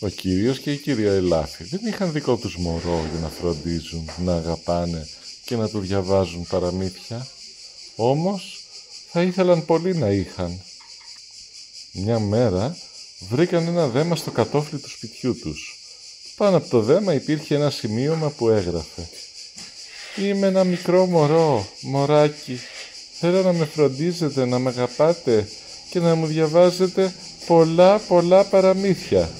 Ο κύριος και η κυρία Ελάφη δεν είχαν δικό τους μωρό για να φροντίζουν, να αγαπάνε και να του διαβάζουν παραμύθια. Όμως θα ήθελαν πολύ να είχαν. Μια μέρα βρήκαν ένα δέμα στο κατόφλι του σπιτιού τους. Πάνω από το δέμα υπήρχε ένα σημείωμα που έγραφε: «Είμαι ένα μικρό μωρό, μωράκι. Θέλω να με φροντίζετε, να με αγαπάτε και να μου διαβάζετε πολλά παραμύθια».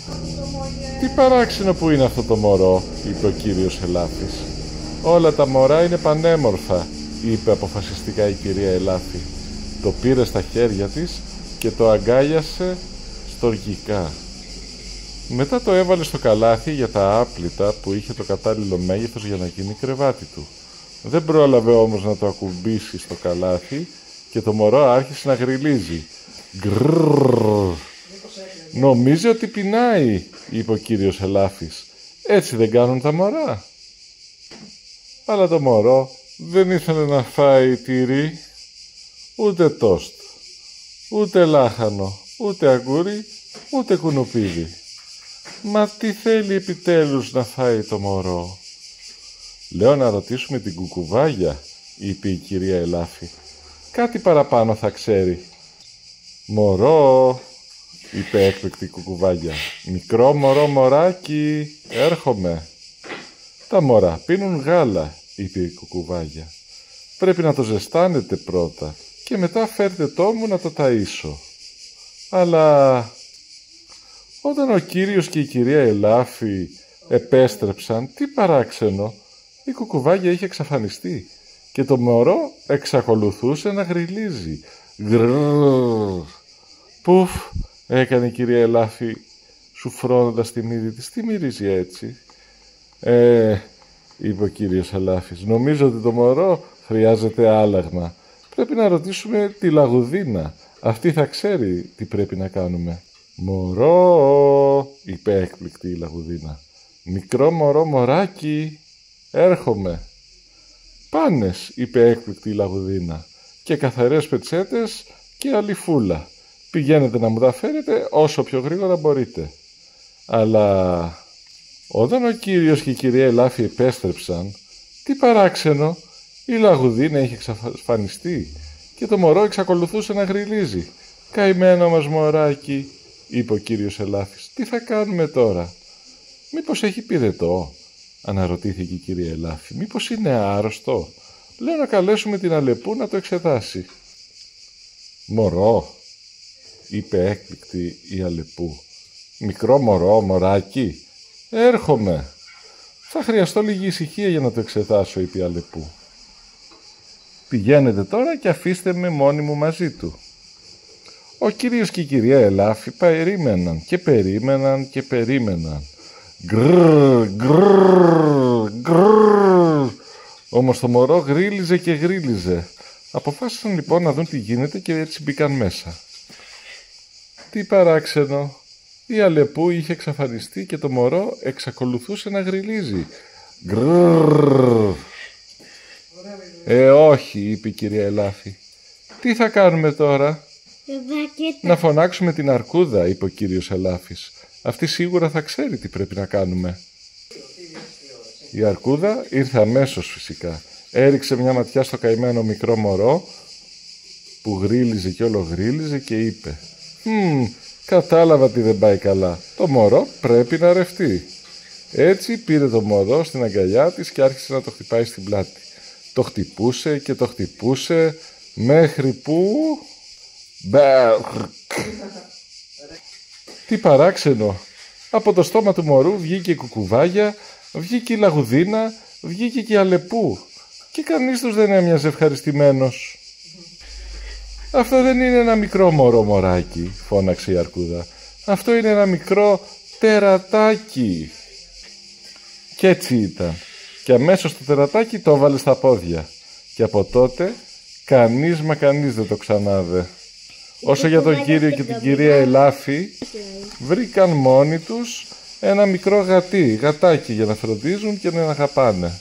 «Τι παράξενο που είναι αυτό το μωρό», είπε ο κύριος Ελάφης. «Όλα τα μωρά είναι πανέμορφα», είπε αποφασιστικά η κυρία Ελάφη. Το πήρε στα χέρια της και το αγκάλιασε στοργικά. Μετά το έβαλε στο καλάθι για τα άπλυτα που είχε το κατάλληλο μέγεθος για να γίνει κρεβάτι του. Δεν πρόλαβε όμως να το ακουμπήσει στο καλάθι και το μωρό άρχισε να γρυλίζει. «Γκρρρρρ. Νομίζει ότι πεινάει», είπε ο κύριος Ελάφης. «Έτσι δεν κάνουν τα μωρά». Αλλά το μωρό δεν ήθελε να φάει τυρί, ούτε τόστ, ούτε λάχανο, ούτε αγκούρι, ούτε κουνουπίδι. «Μα τι θέλει επιτέλους να φάει το μωρό?» «Λέω να ρωτήσουμε την κουκουβάγια», είπε η κυρία Ελάφη. «Κάτι παραπάνω θα ξέρει». «Μωρό», είπε έκπληκτη η κουκουβάγια. «Μικρό μωρό μωράκι, έρχομαι». «Τα μωρά πίνουν γάλα», είπε η κουκουβάγια. «Πρέπει να το ζεστάνετε πρώτα και μετά φέρτε το μου να το ταΐσω». Αλλά όταν ο κύριος και η κυρία Ελάφη επέστρεψαν, τι παράξενο, η κουκουβάγια είχε εξαφανιστεί και το μωρό εξακολουθούσε να γρυλίζει. «Γκρρρρρ. Πουφ», έκανε η κυρία Ελάφη σουφρώνοντας τη μύτη της. «Τι μυρίζει έτσι?» Είπε ο κύριος Ελάφης. «Νομίζω ότι το μωρό χρειάζεται άλλαγμα. Πρέπει να ρωτήσουμε τη Λαγουδίνα. Αυτή θα ξέρει τι πρέπει να κάνουμε». «Μωρό», είπε έκπληκτη η Λαγουδίνα. «Μικρό μωρό μωράκι, έρχομαι». «Πάνες», είπε έκπληκτη η Λαγουδίνα, «και καθαρές πετσέτες και αληφούλα. Πηγαίνετε να μου τα φέρετε όσο πιο γρήγορα μπορείτε». Αλλά όταν ο κύριος και η κυρία Ελάφη επέστρεψαν, τι παράξενο, η Λαγουδίνα είχε εξαφανιστεί και το μωρό εξακολουθούσε να γρυλίζει. «Καημένο μας μωράκι», είπε ο κύριος Ελάφης. «Τι θα κάνουμε τώρα?» «Μήπως έχει πυρετό?» αναρωτήθηκε η κυρία Ελάφη. «Μήπως είναι άρρωστο? Λέω να καλέσουμε την Αλεπού να το εξετάσει». «Μωρό», είπε έκπληκτη η Αλεπού. «Μικρό μωρό, μωράκι, έρχομαι». «Θα χρειαστώ λίγη ησυχία για να το εξετάσω», είπε η Αλεπού. «Πηγαίνετε τώρα και αφήστε με μόνη μου μαζί του». Ο κύριος και η κυρία Ελάφη περίμεναν και περίμεναν και περίμεναν. «Γκρρρ, γκρρρ, γκρρρ». Όμως το μωρό γρύλιζε και γρύλιζε. Αποφάσισαν λοιπόν να δουν τι γίνεται και έτσι μπήκαν μέσα. Τι παράξενο, η Αλεπού είχε εξαφανιστεί και το μωρό εξακολουθούσε να γρυλίζει. «Γκρρρ». «Όχι», είπε η κυρία Ελάφη. «Τι θα κάνουμε τώρα?» «Να φωνάξουμε την Αρκούδα», είπε ο κύριος Ελάφης. «Αυτή σίγουρα θα ξέρει τι πρέπει να κάνουμε». Η Αρκούδα ήρθε αμέσως φυσικά. Έριξε μια ματιά στο καημένο μικρό μωρό που γρύλιζε και όλο γρύλιζε και είπε: «Κατάλαβα τι δεν πάει καλά. Το μωρό πρέπει να ρευτεί». Έτσι πήρε το μωρό στην αγκαλιά της και άρχισε να το χτυπάει στην πλάτη. Το χτυπούσε και το χτυπούσε μέχρι που... Τι παράξενο! Από το στόμα του μωρού βγήκε η κουκουβάγια, βγήκε η Λαγουδίνα, βγήκε και η Αλεπού και κανείς τους δεν έμοιαζε ευχαριστημένος. «Αυτό δεν είναι ένα μικρό μωρό μωράκι», φώναξε η Αρκούδα. «Αυτό είναι ένα μικρό τερατάκι». Κι έτσι ήταν. Και αμέσως το τερατάκι το έβαλε στα πόδια. Και από τότε κανείς μα κανείς δεν το ξανάδε. Όσο για τον κύριο και την κυρία Ελάφη, βρήκαν μόνοι τους ένα μικρό γατάκι για να φροντίζουν και να αγαπάνε.